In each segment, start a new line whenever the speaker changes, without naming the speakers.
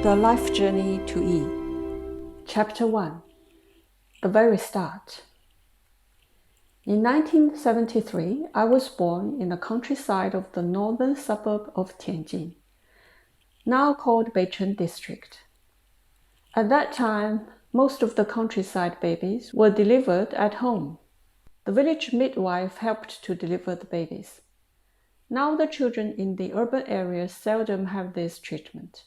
The Life Journey to Yi. Chapter 1. The Very Start. In 1973, I was born in the countryside of the northern suburb of Tianjin, now called Beicheng District. At that time, most of the countryside babies were delivered at home. The village midwife helped to deliver the babies. Now the children in the urban areas seldom have this treatment.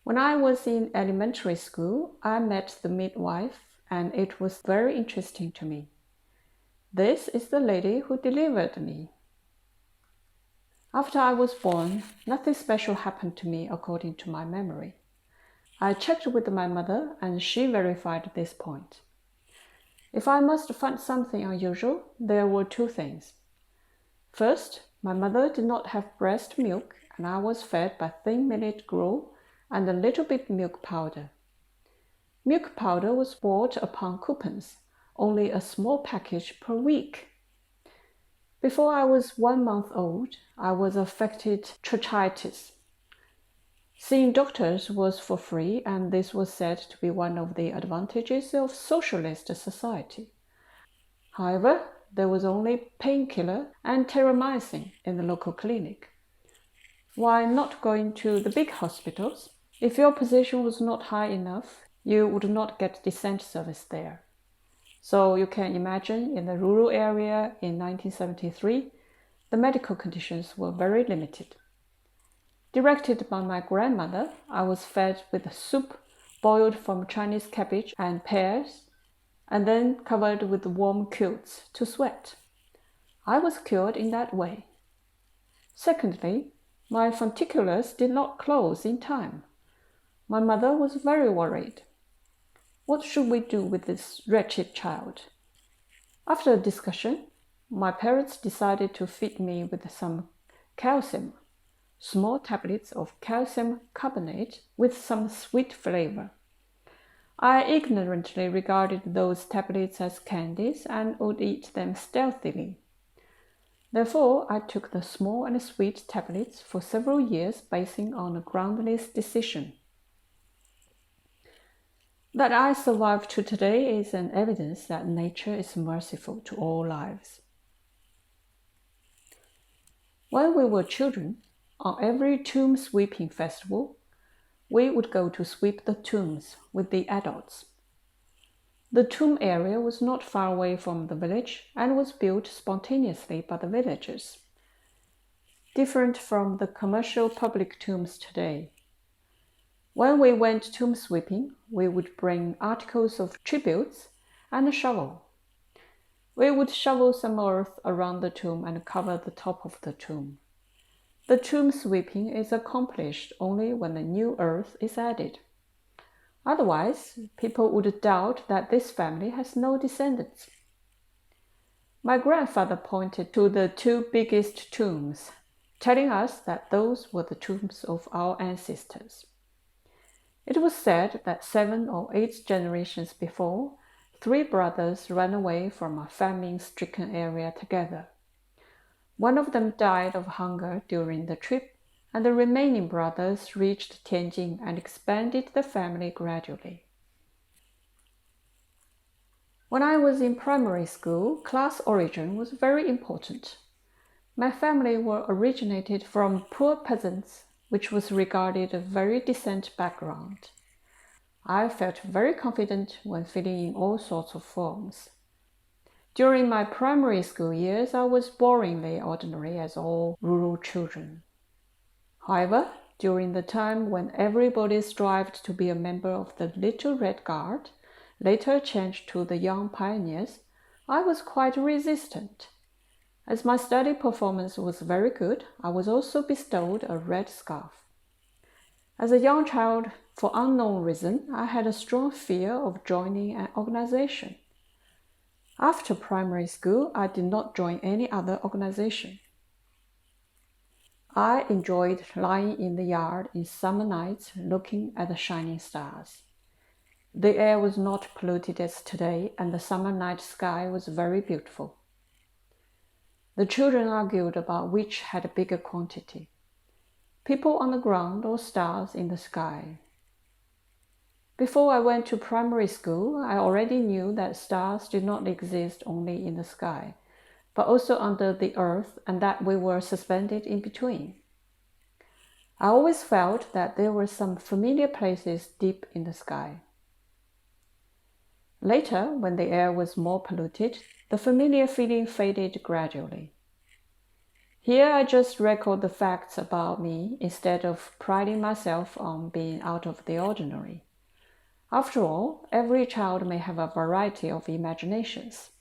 When I was in elementary school, I met the midwife, and it was very interesting to me. This is the lady who delivered me. After I was born, nothing special happened to me according to my memory. I checked with my mother, and she verified this point. If I must find something unusual, there were two things. First, my mother did not have breast milk, and I was fed by thin millet gruel and a little bit milk powder. Milk powder was bought upon coupons, only a small package per week. Before I was 1 month old, I was affected tracheitis. Seeing doctors was for free, and this was said to be one of the advantages of socialist society. However, there was only painkiller and terramycin in the local clinic. Why not going to the big hospitals? If your position was not high enough, you would not get descent service there. So you can imagine in the rural area in 1973, the medical conditions were very limited. Directed by my grandmother, I was fed with soup boiled from Chinese cabbage and pears, and then covered with warm quilts to sweat. I was cured in that way. Secondly, my funiculars did not close in time. My mother was very worried. What should we do with this wretched child? After a discussion, my parents decided to feed me with some calcium, small tablets of calcium carbonate with some sweet flavor. I ignorantly regarded those tablets as candies and would eat them stealthily. Therefore, I took the small and sweet tablets for several years, basing on a groundless decision. That I survived to today is an evidence that nature is merciful to all lives. When we were children, on every tomb sweeping festival, we would go to sweep the tombs with the adults. The tomb area was not far away from the village and was built spontaneously by the villagers, different from the commercial public tombs today. When we went tomb sweeping, we would bring articles of tributes and a shovel. We would shovel some earth around the tomb and cover the top of the tomb. The tomb sweeping is accomplished only when the new earth is added. Otherwise, people would doubt that this family has no descendants. My grandfather pointed to the two biggest tombs, telling us that those were the tombs of our ancestors. It was said that 7 or 8 generations before, 3 brothers ran away from a famine-stricken area together. One of them died of hunger during the trip, and the remaining brothers reached Tianjin and expanded the family gradually. When I was in primary school, class origin was very important. My family were originated from poor peasants, which was regarded a very decent background. I felt very confident when filling in all sorts of forms. During my primary school years, I was boringly ordinary as all rural children. However, during the time when everybody strived to be a member of the Little Red Guard, later changed to the Young Pioneers, I was quite resistant. As my study performance was very good, I was also bestowed a red scarf. As a young child, for unknown reason, I had a strong fear of joining an organization. After primary school, I did not join any other organization. I enjoyed lying in the yard in summer nights looking at the shining stars. The air was not polluted as today, and the summer night sky was very beautiful. The children argued about which had a bigger quantity, people on the ground or stars in the sky. Before I went to primary school, I already knew that stars do not exist only in the sky, but also under the earth, and that we were suspended in between. I always felt that there were some familiar places deep in the sky. Later, when the air was more polluted, the familiar feeling faded gradually. Here I just record the facts about me instead of priding myself on being out of the ordinary. After all, every child may have a variety of imaginations.